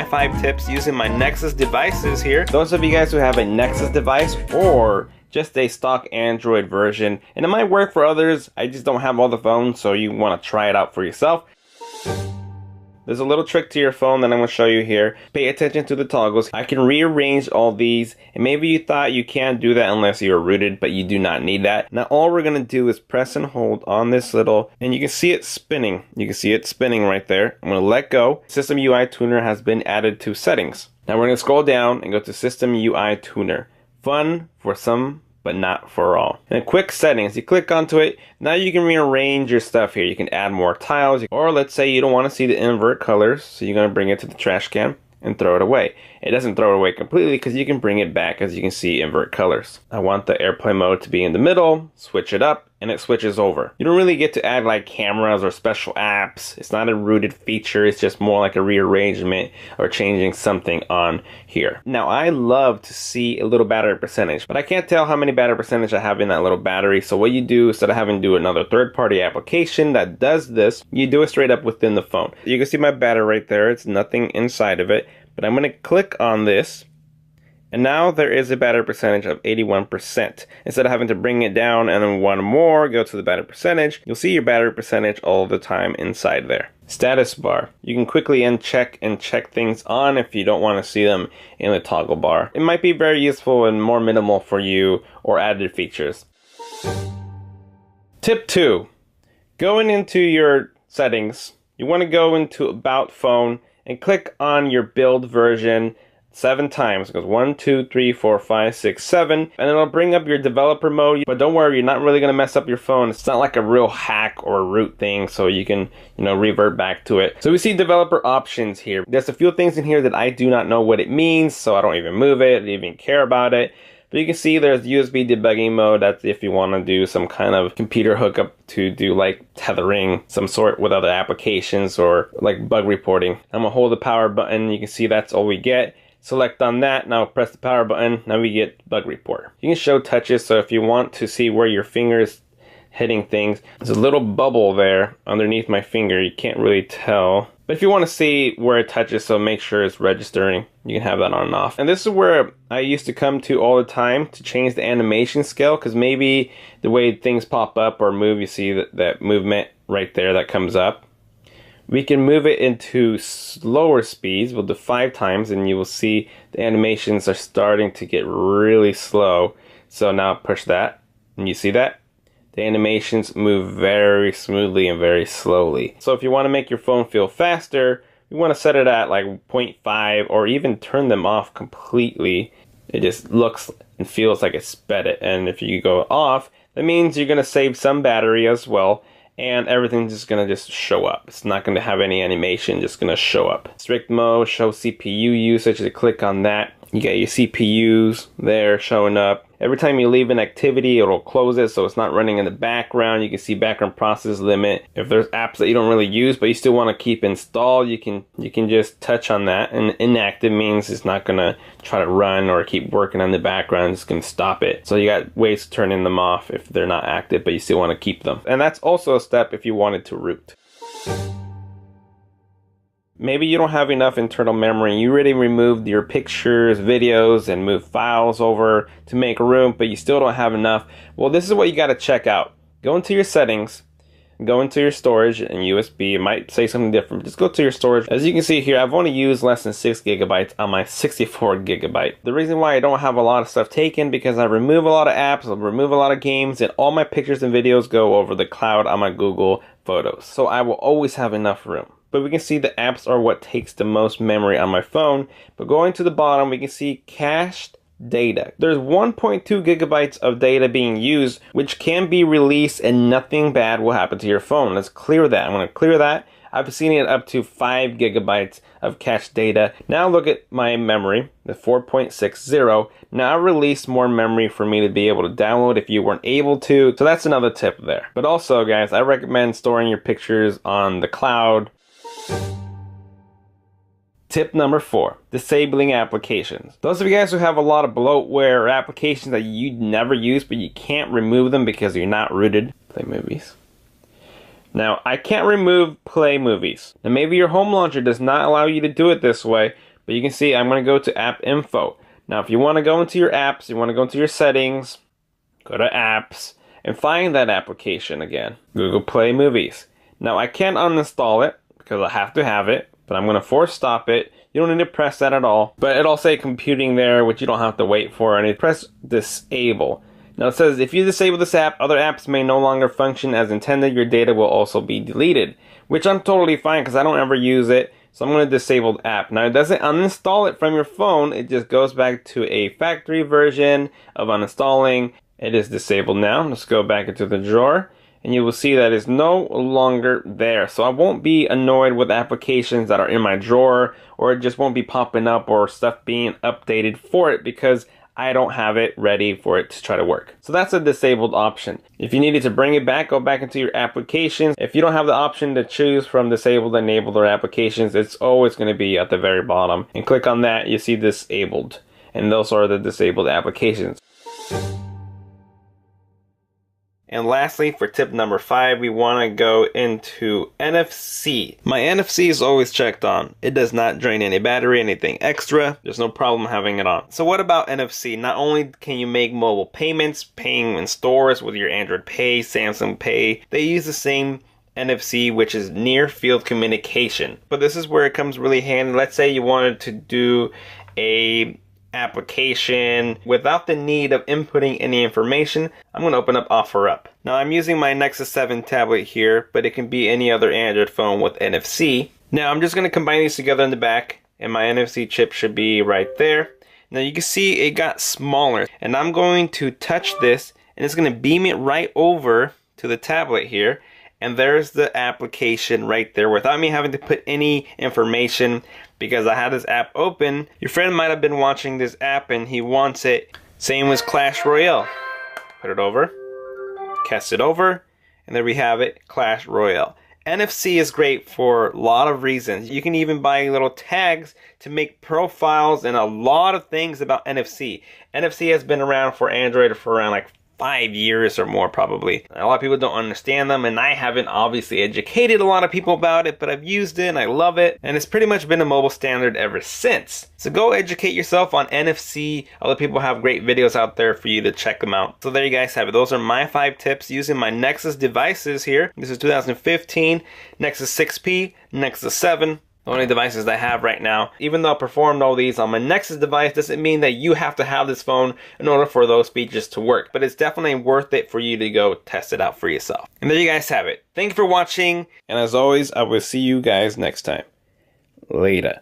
my 5 tips using my Nexus devices here. Those of you guys who have a Nexus device or just a stock Android version, and it might work for others, I just don't have all the phones, so you want to try it out for yourself. There's a little trick to your phone that I'm going to show you here. Pay attention to the toggles. I can rearrange all these, and maybe you thought you can't do that unless you're rooted, but you do not need that. Now all we're going to do is press and hold on this little, and you can see it spinning. You can see it spinning right there. I'm going to let go. System UI Tuner has been added to settings. Now we're going to scroll down and go to System UI Tuner. Fun for some, but not for all. And quick settings, you click onto it. Now you can rearrange your stuff here. You can add more tiles, or let's say you don't want to see the invert colors, so you're going to bring it to the trash can and throw it away. It doesn't throw it away completely because you can bring it back, as you can see, invert colors. I want the airplane mode to be in the middle, switch it up, and it switches over. You don't really get to add like cameras or special apps. It's not a rooted feature, it's just more like a rearrangement or changing something on here. Now I love to see a little battery percentage, but I can't tell how many battery percentage I have in that little battery. So what you do, instead of having to do another third-party application that does this, you do it straight up within the phone. You can see my battery right there, it's nothing inside of it, but I'm gonna click on this, and now there is a battery percentage of 81%. Instead of having to bring it down and then one more, go to the battery percentage, you'll see your battery percentage all the time inside there. Status bar. You can quickly uncheck and check things on if you don't want to see them in the toggle bar. It might be very useful and more minimal for you, or added features. Tip 2. Going into your settings, you want to go into About Phone and click on your build version 7 times. It goes 1, 2, 3, 4, 5, 6, 7, and it'll bring up your developer mode. But don't worry, you're not really gonna mess up your phone. It's not like a real hack or a root thing, so you can, revert back to it. So we see developer options here. There's a few things in here that I do not know what it means, so I don't even move it, I don't even care about it. But you can see there's USB debugging mode. That's if you want to do some kind of computer hookup to do like tethering, some sort with other applications, or like bug reporting. I'm gonna hold the power button. You can see that's all we get. Select on that, now press the power button, now we get bug report. You can show touches, so if you want to see where your finger is hitting things, there's a little bubble there underneath my finger, you can't really tell. But if you want to see where it touches, so make sure it's registering, you can have that on and off. And this is where I used to come to all the time to change the animation scale, because maybe the way things pop up or move, you see that movement right there that comes up. We can move it into slower speeds. We'll do 5 times and you will see the animations are starting to get really slow. So now push that and you see that? The animations move very smoothly and very slowly. So if you want to make your phone feel faster, you want to set it at like 0.5 or even turn them off completely. It just looks and feels like it sped it. And if you go off, that means you're going to save some battery as well. And everything's just gonna show up. It's not gonna have any animation, just gonna show up. Strict mode, show CPU usage. You click on that, you get your CPUs there showing up. Every time you leave an activity, it'll close it so it's not running in the background. You can see background process limit. If there's apps that you don't really use but you still want to keep installed, you can just touch on that. And inactive means it's not gonna try to run or keep working on the background, it's gonna stop it. So you got ways to turn them off if they're not active but you still want to keep them. And that's also a step if you wanted to root. Maybe you don't have enough internal memory. You already removed your pictures, videos, and moved files over to make room, but you still don't have enough. Well, this is what you got to check out. Go into your settings, go into your storage and USB. It might say something different. Just go to your storage. As you can see here, I've only used less than 6 gigabytes on my 64 gigabyte. The reason why I don't have a lot of stuff taken, because I remove a lot of apps, I remove a lot of games, and all my pictures and videos go over the cloud on my Google Photos. So I will always have enough room. But we can see the apps are what takes the most memory on my phone. But going to the bottom, we can see cached data. There's 1.2 gigabytes of data being used, which can be released and nothing bad will happen to your phone. Let's clear that. I'm going to clear that. I've seen it up to 5 gigabytes of cached data. Now look at my memory, the 4.60. Now release more memory for me to be able to download if you weren't able to. So that's another tip there. But also, guys, I recommend storing your pictures on the cloud. Tip number 4, disabling applications. Those of you guys who have a lot of bloatware or applications that you never use but you can't remove them because you're not rooted. Play movies. Now, I can't remove play movies. Now maybe your home launcher does not allow you to do it this way, But you can see I'm going to go to app info. Now if you want to go into your apps, you want to go into your settings, go to apps, and find that application again, Google Play Movies. Now I can't uninstall it because I have to have it, but I'm going to force stop it. You don't need to press that at all, but it'll say computing there, which you don't have to wait for, and you press disable. Now it says if you disable this app, other apps may no longer function as intended. Your data will also be deleted, which I'm totally fine because I don't ever use it. So I'm going to disable the app. Now it doesn't uninstall it from your phone. It just goes back to a factory version of uninstalling. It is disabled now. Let's go back into the drawer and you will see that it's no longer there. So I won't be annoyed with applications that are in my drawer, or it just won't be popping up or stuff being updated for it because I don't have it ready for it to try to work. So that's a disabled option. If you needed to bring it back, go back into your applications. If you don't have the option to choose from disabled, enabled, or applications, it's always going to be at the very bottom. And click on that, you see disabled. And those are the disabled applications. And lastly, for tip number 5, we want to go into NFC. My NFC is always checked on. It does not drain any battery, anything extra. There's no problem having it on. So what about NFC? Not only can you make mobile payments, paying in stores with your Android Pay, Samsung Pay, they use the same NFC, which is near field communication. But this is where it comes really handy. Let's say you wanted to do a application without the need of inputting any information. I'm going to open up OfferUp. Now I'm using my Nexus 7 tablet here, but it can be any other Android phone with NFC. Now I'm just going to combine these together in the back, and my NFC chip should be right there. Now you can see it got smaller, and I'm going to touch this and it's going to beam it right over to the tablet here. And there's the application right there without me having to put any information because I had this app open. Your friend might have been watching this app and he wants it. Same as Clash Royale. Put it over, cast it over, and there we have it, Clash Royale. NFC is great for a lot of reasons. You can even buy little tags to make profiles and a lot of things about NFC. NFC has been around for Android for around like 5 years or more probably. A lot of people don't understand them, and I haven't obviously educated a lot of people about it, but I've used it and I love it, and it's pretty much been a mobile standard ever since. So go educate yourself on NFC. Other people have great videos out there for you to check them out. So there you guys have it. Those are my 5 tips using my Nexus devices here. This is 2015 Nexus 6P, Nexus 7. The only devices I have right now. Even though I performed all these on my Nexus device, doesn't mean that you have to have this phone in order for those features to work. But it's definitely worth it for you to go test it out for yourself. And there you guys have it. Thank you for watching. And as always, I will see you guys next time. Later.